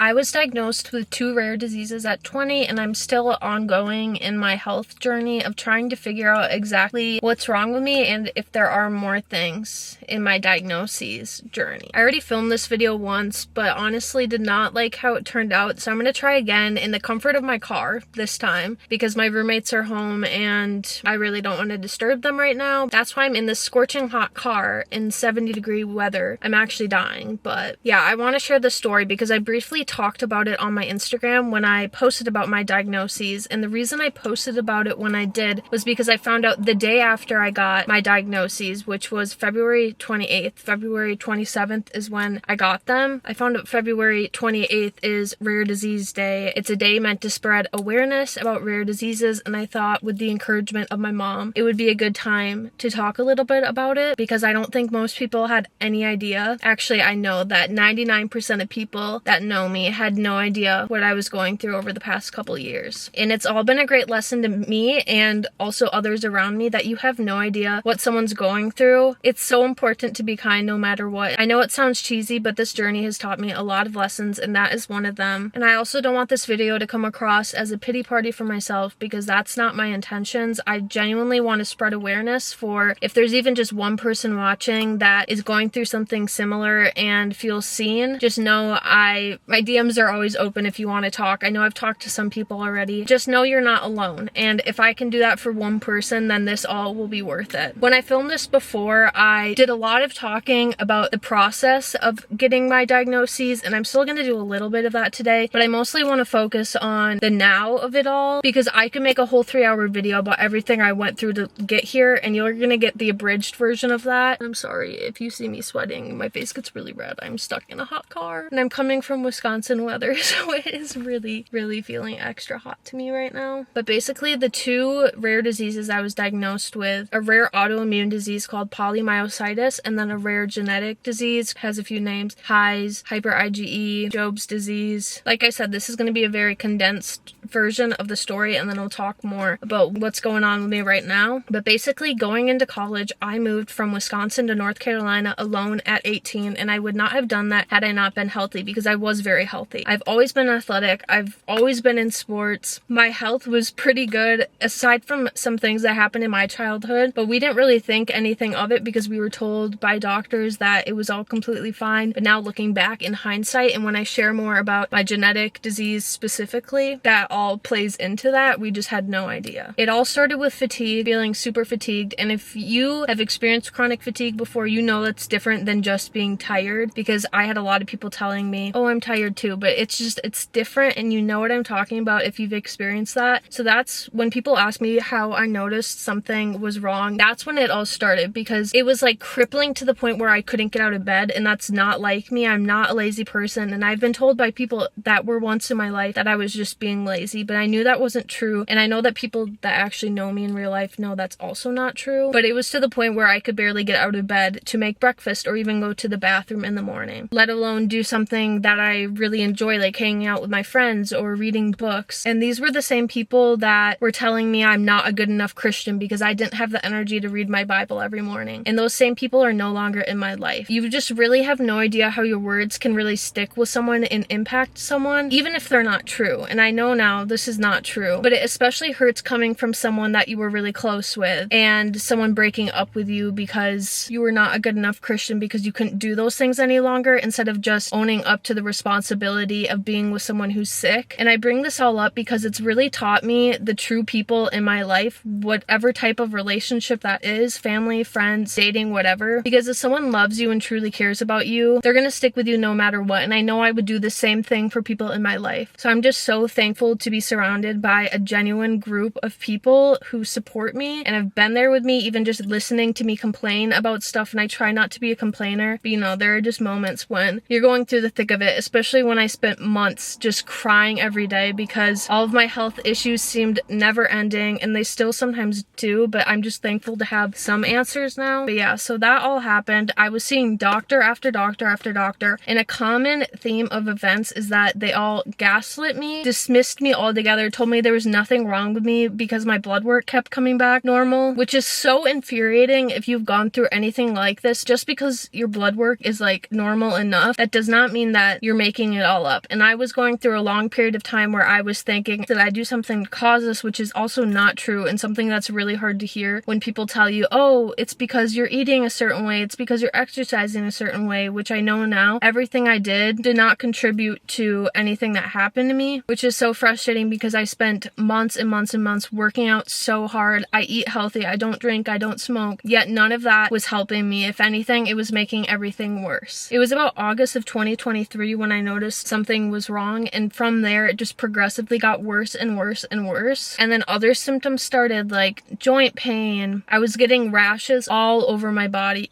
I was diagnosed with 2 rare diseases at 20, and I'm still ongoing in my health journey of trying to figure out exactly what's wrong with me and if there are more things in my diagnoses journey. I already filmed this video once, but honestly did not like how it turned out, so I'm gonna try again in the comfort of my car this time because my roommates are home and I really don't want to disturb them right now. That's why I'm in this scorching hot car in 70-degree weather. I'm actually dying, but yeah, I want to share this story because I briefly talked about it on my Instagram when I posted about my diagnoses, and the reason I posted about it when I did was because I found out the day after I got my diagnoses, which was February 28th. February 27th is when I got them. I found out February 28th is Rare Disease Day. It's a day meant to spread awareness about rare diseases, and I thought with the encouragement of my mom, it would be a good time to talk a little bit about it because I don't think most people had any idea. Actually, I know that 99% of people that know me had no idea what I was going through over the past couple years. And it's all been a great lesson to me and also others around me that you have no idea what someone's going through. It's so important to be kind no matter what. I know it sounds cheesy, but this journey has taught me a lot of lessons, and that is one of them. And I also don't want this video to come across as a pity party for myself because that's not my intentions. I genuinely want to spread awareness for if there's even just one person watching that is going through something similar and feels seen, just know my DMs are always open if you want to talk. I know I've talked to some people already. Just know you're not alone. And if I can do that for one person, then this all will be worth it. When I filmed this before, I did a lot of talking about the process of getting my diagnoses, and I'm still going to do a little bit of that today, but I mostly want to focus on the now of it all because I could make a whole 3-hour video about everything I went through to get here, and you're going to get the abridged version of that. I'm sorry if you see me sweating. My face gets really red. I'm stuck in a hot car, and I'm coming from Wisconsin weather, so it is really, really feeling extra hot to me right now. But basically, the 2 rare diseases I was diagnosed with, a rare autoimmune disease called polymyositis, and then a rare genetic disease, has a few names, HIES, hyper IgE, Job's disease. Like I said, this is going to be a very condensed version of the story, and then I'll talk more about what's going on with me right now. But basically, going into college, I moved from Wisconsin to North Carolina alone at 18, and I would not have done that had I not been healthy because I was very healthy. I've always been athletic. I've always been in sports. My health was pretty good aside from some things that happened in my childhood, but we didn't really think anything of it because we were told by doctors that it was all completely fine. But now looking back in hindsight, and when I share more about my genetic disease specifically, that all plays into that. We just had no idea. It all started with fatigue, feeling super fatigued, and if you have experienced chronic fatigue before, you know that's different than just being tired, because I had a lot of people telling me, oh, I'm tired too, but it's different, and you know what I'm talking about if you've experienced that. So that's when people ask me how I noticed something was wrong, that's when it all started, because it was like crippling to the point where I couldn't get out of bed, and that's not like me. I'm not a lazy person, and I've been told by people that were once in my life that I was just being lazy, but I knew that wasn't true, and I know that people that actually know me in real life know that's also not true. But it was to the point where I could barely get out of bed to make breakfast or even go to the bathroom in the morning, let alone do something that I really enjoy, like hanging out with my friends or reading books. And these were the same people that were telling me I'm not a good enough Christian because I didn't have the energy to read my Bible every morning. And those same people are no longer in my life. You just really have no idea how your words can really stick with someone and impact someone, even if they're not true. And I know now this is not true, but it especially hurts coming from someone that you were really close with and someone breaking up with you because you were not a good enough Christian because you couldn't do those things any longer, instead of just owning up to the responsibility of being with someone who's sick. And I bring this all up because it's really taught me the true people in my life, whatever type of relationship that is, family, friends, dating, whatever. Because if someone loves you and truly cares about you, they're gonna stick with you no matter what. And I know I would do the same thing for people in my life. So I'm just so thankful to be surrounded by a genuine group of people who support me and have been there with me, even just listening to me complain about stuff. And I try not to be a complainer, but you know, there are just moments when you're going through the thick of it, especially when I spent months just crying every day because all of my health issues seemed never ending, and they still sometimes do, but I'm just thankful to have some answers now. But yeah, so that all happened. I was seeing doctor after doctor after doctor, and a common theme of events is that they all gaslit me, dismissed me altogether, told me there was nothing wrong with me because my blood work kept coming back normal, which is so infuriating if you've gone through anything like this. Just because your blood work is like normal enough, that does not mean that you're making eating it all up. And I was going through a long period of time where I was thinking, did I do something to cause this? Which is also not true, and something that's really hard to hear when people tell you, oh, it's because you're eating a certain way, it's because you're exercising a certain way, which I know now everything I did not contribute to anything that happened to me, which is so frustrating because I spent months and months and months working out so hard. I eat healthy, I don't drink, I don't smoke, yet none of that was helping me. If anything, it was making everything worse. It was about August of 2023 when I noticed something was wrong, and from there it just progressively got worse and worse and worse. And then other symptoms started, like joint pain. I was getting rashes all over my body,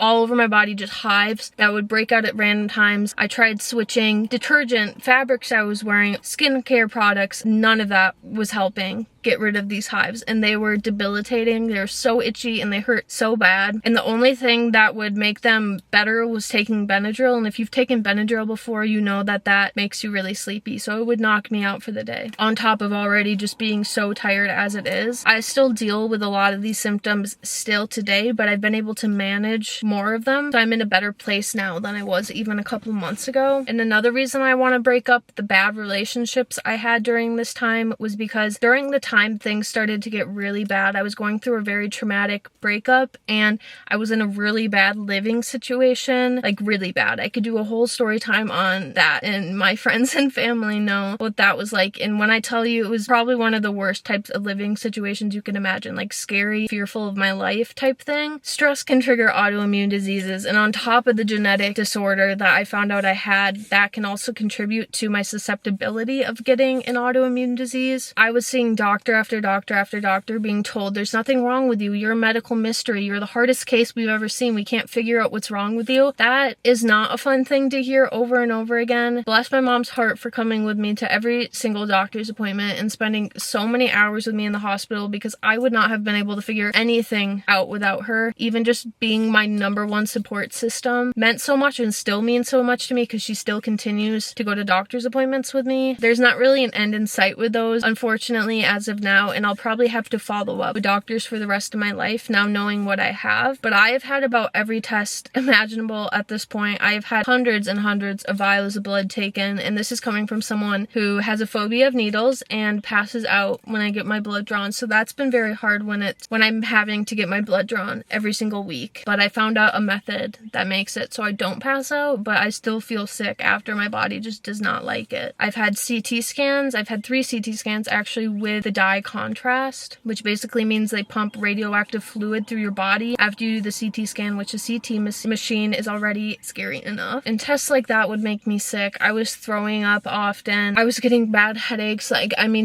just hives that would break out at random times. I tried switching detergent, fabrics I was wearing, skincare products. None of that was helping get rid of these hives, and they were debilitating. They were so itchy and they hurt so bad, and the only thing that would make them better was taking Benadryl. And if you've taken Benadryl before, you know that that makes you really sleepy, so it would knock me out for the day, on top of already just being so tired as it is. I still deal with a lot of these symptoms still today, but I've been able to manage more of them, so I'm in a better place now than I was even a couple months ago. And another reason I want to break up the bad relationships I had during this time was because during the time things started to get really bad, I was going through a very traumatic breakup, and I was in a really bad living situation, like really bad. I could do a whole story time on that, and my friends and family know what that was like. And when I tell you, it was probably one of the worst types of living situations you can imagine, like scary, fearful of my life type thing. Stress can trigger autoimmune diseases, and on top of the genetic disorder that I found out I had, that can also contribute to my susceptibility of getting an autoimmune disease. I was seeing doctor after doctor after doctor being told, there's nothing wrong with you, you're a medical mystery, you're the hardest case we've ever seen, we can't figure out what's wrong with you. That is not a fun thing to hear over and over again. Bless my mom's heart for coming with me to every single doctor's appointment and spending so many hours with me in the hospital, because I would not have been able to figure anything out without her. Even just being my #1 support system meant so much, and still means so much to me, because she still continues to go to doctor's appointments with me. There's not really an end in sight with those, unfortunately, as of now, and I'll probably have to follow up with doctors for the rest of my life now knowing what I have. But I have had about every test imaginable at this point. I have had hundreds and hundreds of vials of blood taken, and this is coming from someone who has a phobia of needles and passes out when I get my blood drawn. So that's been very hard when I'm having to get my blood drawn every single week. But I found out a method that makes it so I don't pass out, but I still feel sick after. My body just does not like it. I've had CT scans. I've had 3 CT scans actually with the dye contrast, which basically means they pump radioactive fluid through your body after you do the CT scan, which a CT machine is already scary enough. And tests like that would make me sick. I was throwing up often. I was getting bad headaches.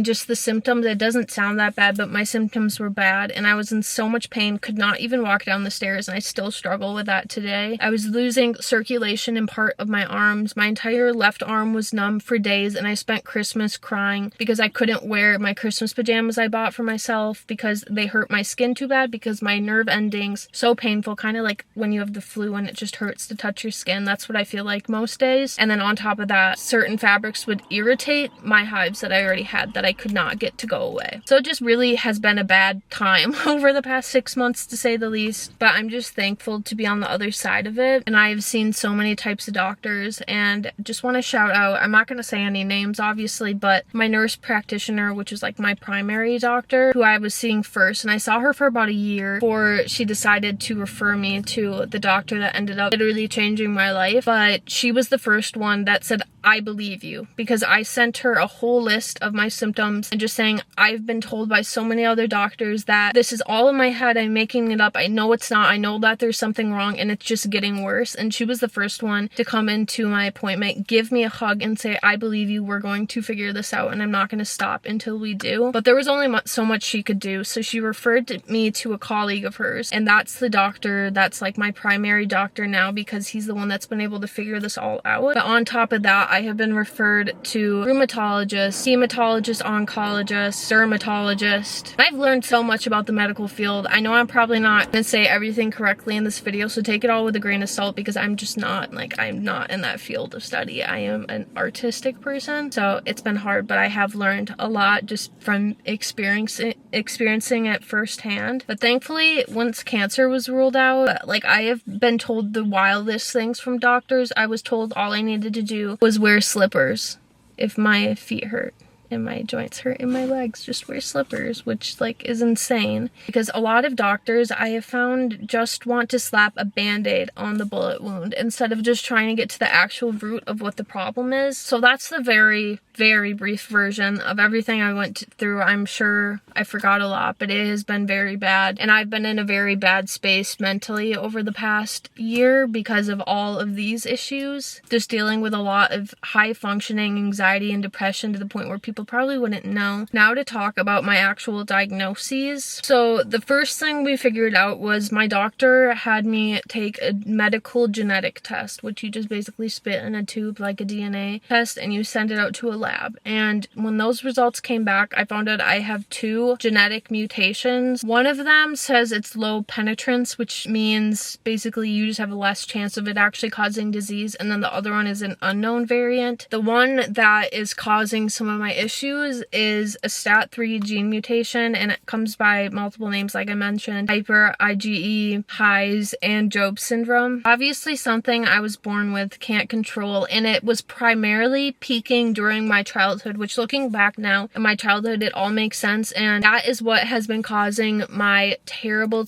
Just the symptoms, it doesn't sound that bad, but my symptoms were bad, and I was in so much pain, could not even walk down the stairs, and I still struggle with that today. I was losing circulation in part of my arms. My entire left arm was numb for days, and I spent Christmas crying because I couldn't wear my Christmas pajamas I bought for myself because they hurt my skin too bad, because my nerve endings so painful, kind of like when you have the flu and it just hurts to touch your skin. That's what I feel like most days. And then on top of that, certain fabrics would irritate my hives that I already had that I could not get to go away. So it just really has been a bad time over the past 6 months, to say the least, but I'm just thankful to be on the other side of it. And I've seen so many types of doctors, and just want to shout out, I'm not going to say any names obviously, but my nurse practitioner, which is like my primary doctor, who I was seeing first, and I saw her for about a year before she decided to refer me to the doctor that ended up literally changing my life. But she was the first one that said, I believe you, because I sent her a whole list of my symptoms and just saying, I've been told by so many other doctors that this is all in my head, I'm making it up, I know it's not, I know that there's something wrong and it's just getting worse. And she was the first one to come into my appointment, give me a hug and say, I believe you, we're going to figure this out, and I'm not going to stop until we do. But there was only so much she could do, so she referred me to a colleague of hers, and that's the doctor that's like my primary doctor now, because he's the one that's been able to figure this all out. But on top of that, I have been referred to rheumatologists, hematologists, oncologists, dermatologists. I've learned so much about the medical field. I know I'm probably not going to say everything correctly in this video, so take it all with a grain of salt, because I'm just not, I'm not in that field of study. I am an artistic person, so it's been hard, but I have learned a lot just from been experiencing it firsthand. But thankfully, once cancer was ruled out, like, I have been told the wildest things from doctors. I was told all I needed to do was wear slippers if my feet hurt and my joints hurt in my legs. Just wear slippers, which, like, is insane, because a lot of doctors I have found just want to slap a band-aid on the bullet wound instead of just trying to get to the actual root of what the problem is. So that's the very brief version of everything I went through. I'm sure I forgot a lot, but it has been very bad, and I've been in a very bad space mentally over the past year because of all of these issues. Just dealing with a lot of high functioning anxiety and depression to the point where people probably wouldn't know. Now to talk about my actual diagnoses. So the first thing we figured out was my doctor had me take a medical genetic test, which you just basically spit in a tube like a DNA test and you send it out to a lab. And when those results came back, I found out I have 2 genetic mutations. One of them says it's low penetrance, which means basically you just have a less chance of it actually causing disease, and then the other one is an unknown variant. The one that is causing some of my issues is a STAT3 gene mutation, and it comes by multiple names, like I mentioned: hyper IgE, HIES, and Job syndrome. Obviously something I was born with, can't control, and it was primarily peaking during my childhood, which, looking back now in my childhood, it all makes sense, and that is what has been causing my terrible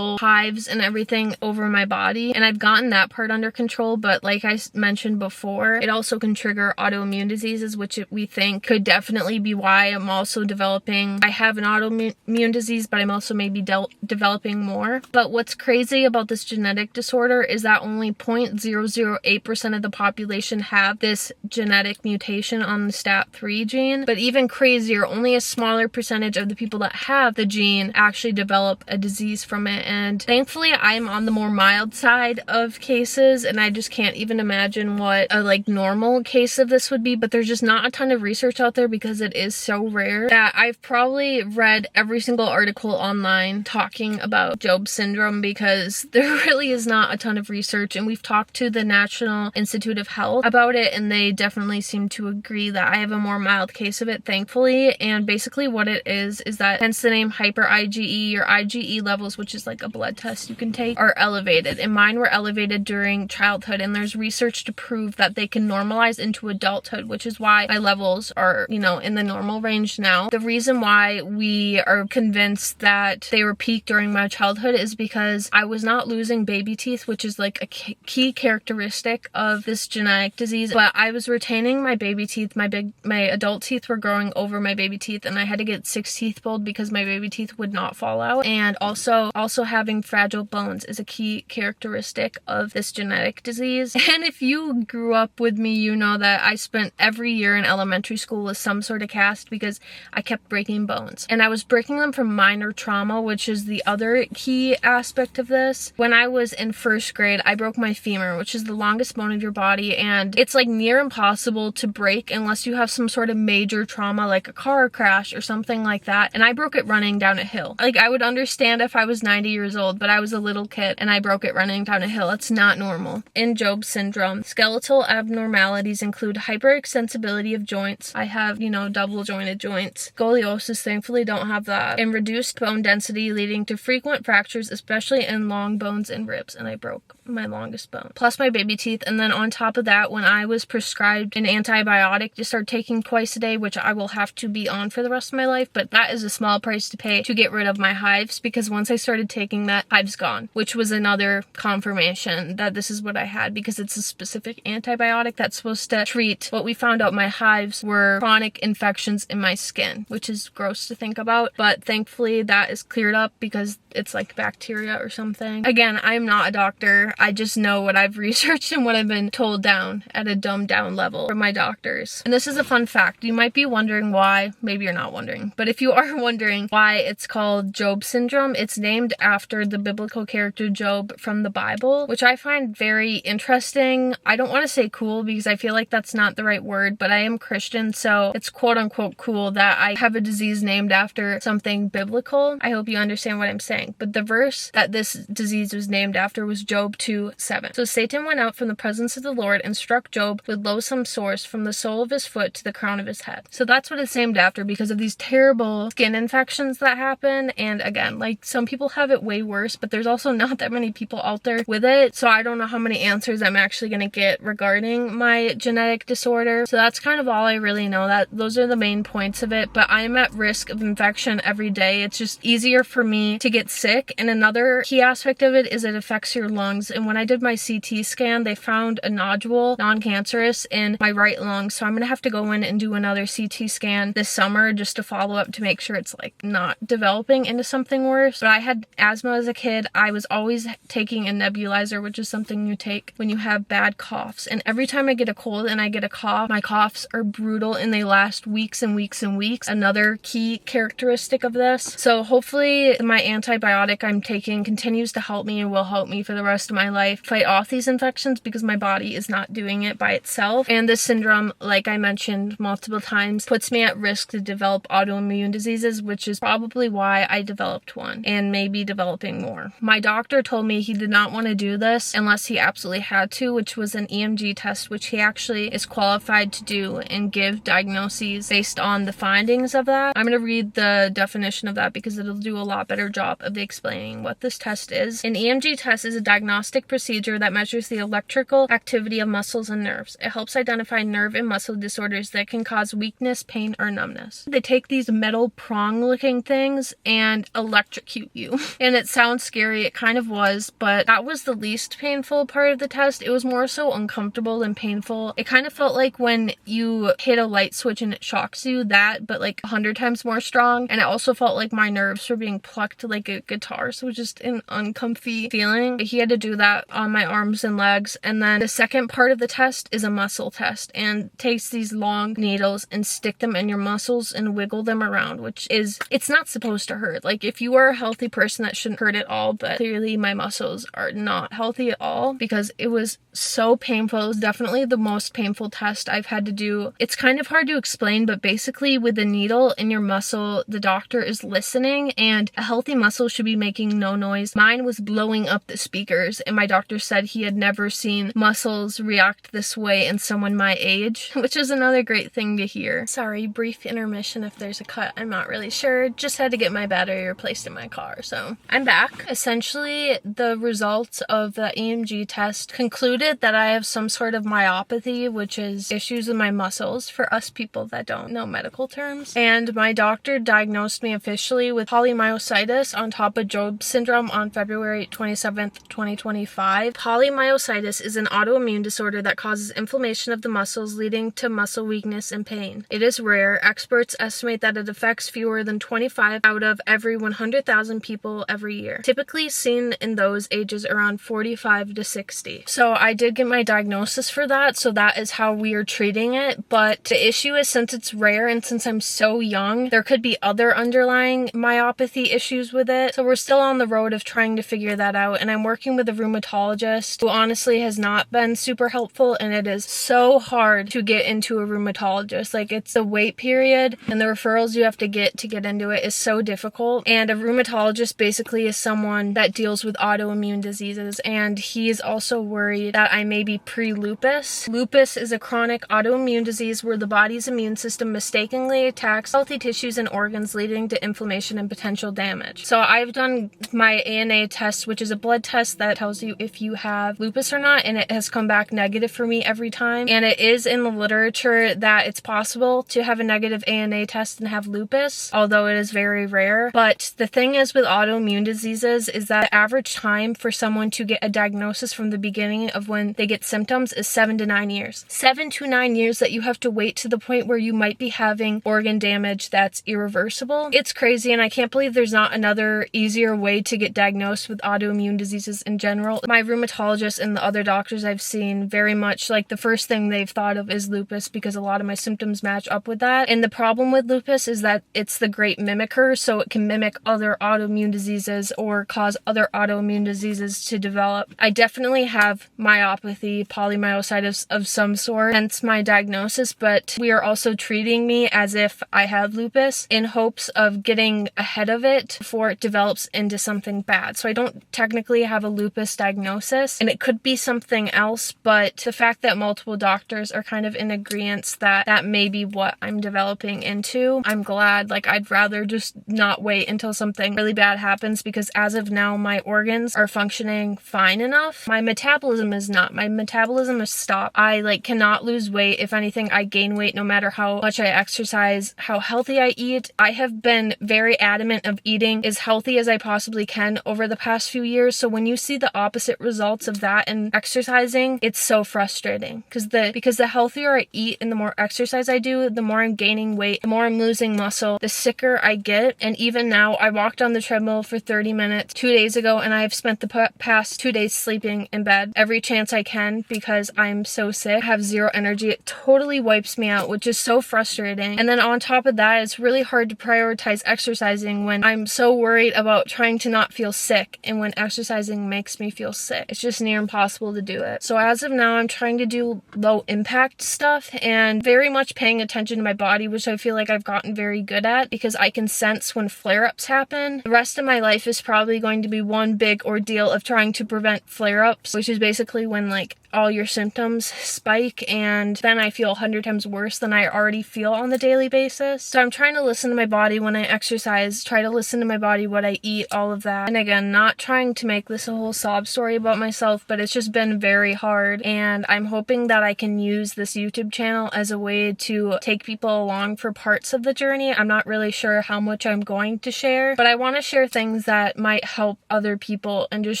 hives and everything over my body. And I've gotten that part under control, but like I mentioned before, it also can trigger autoimmune diseases, which we think could definitely be why I'm also developing. I have an autoimmune disease, but I'm also maybe developing more. But what's crazy about this genetic disorder is that only 0.008% of the population have this genetic mutation on the STAT3 gene. But even crazier, only a smaller percentage of the people that have the gene actually develop a disease from it. And thankfully I'm on the more mild side of cases, and I just can't even imagine what a normal case of this would be. But there's just not a ton of research out there because it is so rare that I've probably read every single article online talking about Job syndrome, because there really is not a ton of research. And we've talked to the National Institute of Health about it, and they definitely seem to agree that I have a more mild case of it, thankfully. And basically what it is that, hence the name hyper IgE, your IgE levels, which is like a blood test you can take, are elevated. And mine were elevated during childhood, and there's research to prove that they can normalize into adulthood, which is why my levels are, in the normal range now. The reason why we are convinced that they were peaked during my childhood is because I was not losing baby teeth, which is like a key characteristic of this genetic disease, but I was retaining my baby teeth. My adult teeth were growing over my baby teeth, and I had to get 6 teeth pulled because my baby teeth would not fall out. And also having fragile bones is a key characteristic of this genetic disease. And if you grew up with me, you know that I spent every year in elementary school with some sort of cast because I kept breaking bones. And I was breaking them from minor trauma, which is the other key aspect of this. When I was in 1st grade, I broke my femur, which is the longest bone of your body, and it's like near impossible to break unless you have some sort of major trauma like a car crash or something like that. And I broke it running down a hill. Like, I would understand if I was 90 years old, but I was a little kid and I broke it running down a hill. It's not normal. In Job syndrome, skeletal abnormalities include hyperextensibility of joints. I have, double jointed joints. Scoliosis, thankfully don't have that. And reduced bone density, leading to frequent fractures, especially in long bones and ribs. And I broke my longest bone, plus my baby teeth. And then on top of that, when I was prescribed an antibiotic to start taking twice a day, which I will have to be on for the rest of my life, but that is a small price to pay to get rid of my hives, because once I started taking that, hives gone, which was another confirmation that this is what I had, because it's a specific antibiotic that's supposed to treat what we found out my hives were chronic infections in my skin, which is gross to think about, but thankfully that is cleared up because it's like bacteria or something. Again, I'm not a doctor. I just know what I've researched and what I've been told down at a dumbed down level from my doctors. And this is a fun fact. You might be wondering why, maybe you're not wondering, but if you are wondering why it's called Job syndrome, it's named after the biblical character Job from the Bible, which I find very interesting. I don't want to say cool because I feel like that's not the right word, but I am Christian, so it's quote unquote cool that I have a disease named after something biblical. I hope you understand what I'm saying. But the verse that this disease was named after was Job 2:7. So Satan went out from the presence of the Lord and struck Job with loathsome sores from the sole of his foot to the crown of his head. So that's what it's named after, because of these terrible skin infections that happen. And again, like, some people have it way worse, but there's also not that many people out there with it. So I don't know how many answers I'm actually going to get regarding my genetic disorder. So that's kind of all I really know. That those are the main points of it. But I am at risk of infection every day. It's just easier for me to get sick. And another key aspect of it is it affects your lungs. And when I did my CT scan, they found a nodule, non-cancerous, in my right lung. So I'm going to have to go in and do another CT scan this summer just to follow up to make sure it's like not developing into something worse. But I had asthma as a kid. I was always taking a nebulizer, which is something you take when you have bad coughs. And every time I get a cold and I get a cough, my coughs are brutal and they last weeks and weeks and weeks. Another key characteristic of this. So hopefully my antibiotic I'm taking continues to help me and will help me for the rest of my life fight off these infections, because my body is not doing it by itself. And this syndrome, like I mentioned multiple times, puts me at risk to develop autoimmune diseases, which is probably why I developed one and maybe developing more. My doctor told me he did not want to do this unless he absolutely had to, which was an EMG test, which he actually is qualified to do and give diagnoses based on the findings of that. I'm going to read the definition of that because it'll do a lot better job of explaining what this test is. An EMG test is a diagnostic procedure that measures the electrical activity of muscles and nerves. It helps identify nerve and muscle disorders that can cause weakness, pain, or numbness. They take these metal prong looking things and electrocute you. And it sounds scary, it kind of was, but that was the least painful part of the test. It was more so uncomfortable than painful. It kind of felt like when you hit a light switch and it shocks you, that, but like 100 times more strong. And it also felt like my nerves were being plucked like a guitar, so it was just an uncomfy feeling. He had to do that on my arms and legs. And then the second part of the test is a muscle test, and takes these long needles and stick them in your muscles and wiggle them around, which is, it's not supposed to hurt. Like, if you are a healthy person, that shouldn't hurt at all, but clearly my muscles are not healthy at all because it was so painful. It was definitely the most painful test I've had to do. It's kind of hard to explain, but basically with the needle in your muscle, the doctor is listening, and a healthy muscle should be making no noise. Mine was blowing up the speakers, and my doctor said he had never seen muscles react this way in someone my age, which is another great thing to hear. Sorry, brief intermission if there's a cut. I'm not really sure. Just had to get my battery replaced in my car, so I'm back. Essentially, the results of the EMG test concluded that I have some sort of myopathy, which is issues with my muscles for us people that don't know medical terms. And my doctor diagnosed me officially with polymyositis on top of Job syndrome on February 27th, 2025. Polymyositis is an autoimmune disorder that causes inflammation of the muscles, leading to muscle weakness and pain. It is rare. Experts estimate that it affects fewer than 25 out of every 100,000 people every year, typically seen in those ages around 45 to 60. So I did get my diagnosis for that, so that is how we are treating it. But the issue is, since it's rare and since I'm so young, there could be other underlying myopathy issues with it. So we're still on the road of trying to figure that out, and I'm working with a rheumatologist who honestly has not been super helpful, and it is so hard to get into a rheumatologist. Like, it's the wait period and the referrals you have to get into it is so difficult. And a rheumatologist basically is someone that deals with autoimmune diseases, and he is also worried that I may be pre-lupus. Lupus is a chronic autoimmune disease where the body's immune system mistakenly attacks healthy tissues and organs, leading to inflammation and potential damage. So I've done my ANA test, which is a blood test that tells you if you have lupus or not, and it has come back negative for me every time. And it is in the literature that it's possible to have a negative ANA test and have lupus, although it is very rare. But the thing is with autoimmune diseases is that the average time for someone to get a diagnosis from the beginning of when they get symptoms is 7 to 9 years. 7 to 9 years that you have to wait to the point where you might be having organ damage that's irreversible. It's crazy, and I can't believe there's not another easier way to get diagnosed with autoimmune diseases in general. My rheumatologist and the other doctors I've seen, very much like the first thing they've thought of is lupus, because a lot of my symptoms match up with that. And the problem with lupus is that it's the great mimicker, so it can mimic other autoimmune diseases or cause other autoimmune diseases to develop. I definitely have myopathy, polymyositis of some sort, hence my diagnosis, but we are also treating me as if I have lupus in hopes of getting ahead of it before it develops into something bad. So I don't technically have a lupus diagnosis, and it could be something else, but the fact that multiple doctors are kind of in agreement that that may be what I'm developing into, I'm glad. Like, I'd rather just not wait until something really bad happens, because as of now, my organs are functioning fine enough. My metabolism is not. My metabolism is stopped. I cannot lose weight. If anything, I gain weight no matter how much I exercise, how healthy I eat. I have been very adamant of eating as healthy as I possibly can over the past few years. So when you see the opposite results of that and exercising, it's so frustrating, because the healthier I eat and the more exercise I do, the more I'm gaining weight, the more I'm losing muscle, the sicker I get. And even now, I walked on the treadmill for 30 minutes 2 days ago, and I have spent the past 2 days sleeping in bed every chance I can because I'm so sick. I have zero energy. It totally wipes me out, which is so frustrating. And then on top of that, it's really hard to prioritize exercising when I'm so worried about trying to not feel sick, and when exercising makes me feel sick. It's just near impossible to do it. So as of now, I'm trying to do low impact stuff and very much paying attention to my body, which I feel like I've gotten very good at, because I can sense when flare-ups happen. The rest of my life is probably going to be one big ordeal of trying to prevent flare-ups, which is basically when all your symptoms spike, and then I feel 100 times worse than I already feel on the daily basis. So I'm trying to listen to my body when I exercise, try to listen to my body, what I eat, all of that. And again, not trying to make this a whole sob story about myself, but it's just been very hard, and I'm hoping that I can use this YouTube channel as a way to take people along for parts of the journey. I'm not really sure how much I'm going to share, but I want to share things that might help other people and just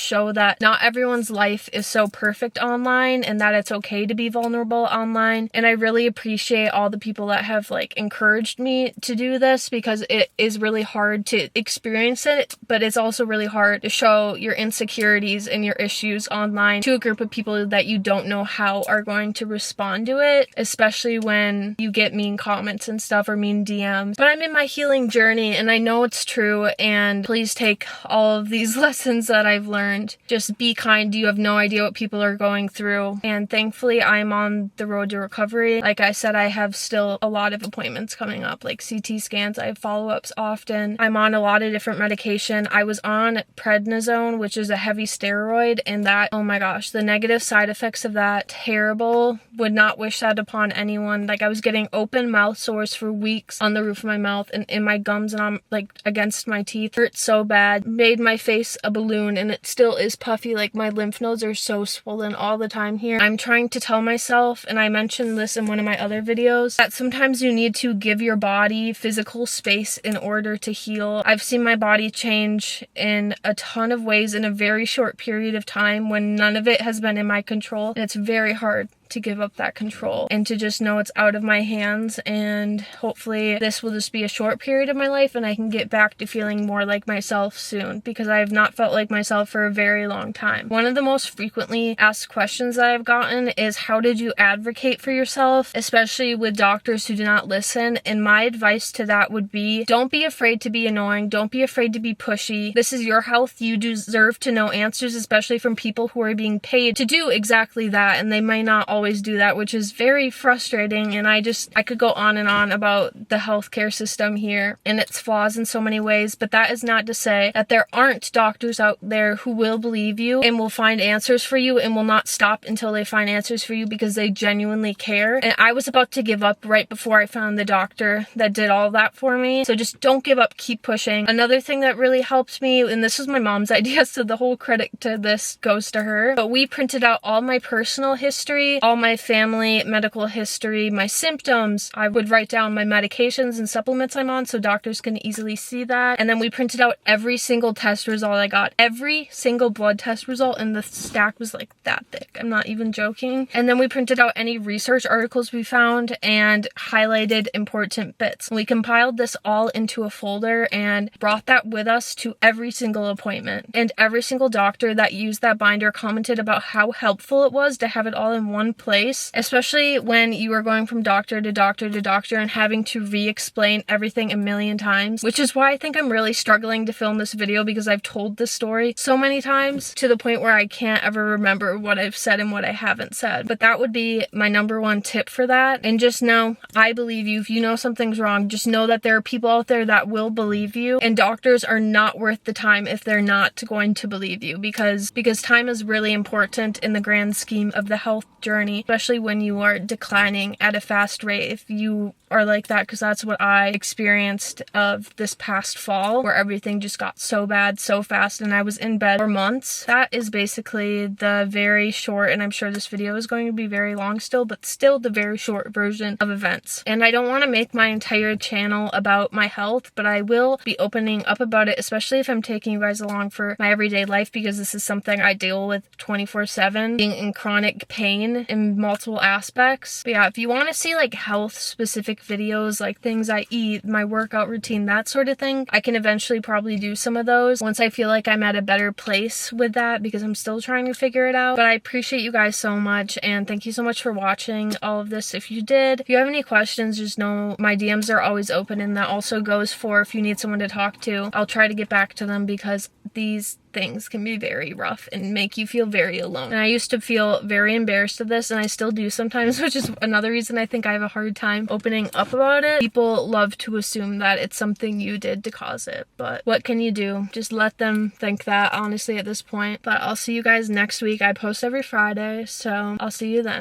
show that not everyone's life is so perfect online, and that it's okay to be vulnerable online. And I really appreciate all the people that have encouraged me to do this, because it is really hard to experience it, but it's also really hard to show your insecurities and your issues online to a group of people that you don't know how are going to respond to it, especially when you get mean comments and stuff, or mean DMs. But I'm in my healing journey, and I know it's true, and please take all of these lessons that I've learned. Just be kind. You have no idea what people are going through. And thankfully, I'm on the road to recovery. Like I said, I have still a lot of appointments coming up, like CT scans. I have follow-ups often. I'm on a lot of different medication. I was on prednisone, which is a heavy steroid, and that, oh my gosh, the negative side effects of that, terrible. Would not wish that upon anyone. I was getting open mouth sores for weeks on the roof of my mouth and in my gums, and I'm against my teeth. Hurt so bad. Made my face a balloon, and it still is puffy. My lymph nodes are so swollen all the time here. I'm trying to tell myself, and I mentioned this in one of my other videos, that sometimes you need to give your body physical space in order to heal. I've seen my body change in a ton of ways in a very short period of time when none of it has been in my control, and it's very hard to give up that control and to just know it's out of my hands. And hopefully this will just be a short period of my life, and I can get back to feeling more like myself soon, because I have not felt like myself for a very long time. One of the most frequently asked questions that I've gotten is, how did you advocate for yourself, especially with doctors who do not listen? And my advice to that would be, don't be afraid to be annoying. Don't be afraid to be pushy. This is your health. You deserve to know answers, especially from people who are being paid to do exactly that, and they might not always do that, which is very frustrating. And I could go on and on about the healthcare system here and its flaws in so many ways, but that is not to say that there aren't doctors out there who will believe you and will find answers for you and will not stop until they find answers for you, because they genuinely care. And I was about to give up right before I found the doctor that did all that for me. So just don't give up, keep pushing. Another thing that really helped me, and this was my mom's idea, so the whole credit to this goes to her, but we printed out all my personal history, all my family medical history, my symptoms. I would write down my medications and supplements I'm on so doctors can easily see that. And then we printed out every single test result I got, every single blood test result, and the stack was that thick. I'm not even joking. And then we printed out any research articles we found and highlighted important bits. We compiled this all into a folder and brought that with us to every single appointment. And every single doctor that used that binder commented about how helpful it was to have it all in one place, especially when you are going from doctor to doctor to doctor and having to re-explain everything a million times, which is why I think I'm really struggling to film this video, because I've told this story so many times to the point where I can't ever remember what I've said and what I haven't said. But that would be my number one tip for that. And just know, I believe you. If you know something's wrong, just know that there are people out there that will believe you, and doctors are not worth the time if they're not going to believe you, because time is really important in the grand scheme of the health journey, especially when you are declining at a fast rate. If you are like that, because that's what I experienced of this past fall, where everything just got so bad so fast and I was in bed for months. That is basically the very short, and I'm sure this video is going to be very long still, but still the very short version of events. And I don't want to make my entire channel about my health, but I will be opening up about it, especially if I'm taking you guys along for my everyday life, because this is something I deal with 24/7, being in chronic pain in multiple aspects. But yeah, if you want to see like health specific videos, like things I eat, my workout routine, that sort of thing, I can eventually probably do some of those once I feel like I'm at a better place with that, because I'm still trying to figure it out. But I appreciate you guys so much, and thank you so much for watching all of this. If you did, if you have any questions, just know my DMs are always open, and that also goes for if you need someone to talk to. I'll try to get back to them, because these things can be very rough and make you feel very alone. And I used to feel very embarrassed of this, and I still do sometimes, which is another reason I think I have a hard time opening up about it. People love to assume that it's something you did to cause it, but what can you do? Just let them think that, honestly, at this point. But I'll see you guys next week. I post every Friday, so I'll see you then.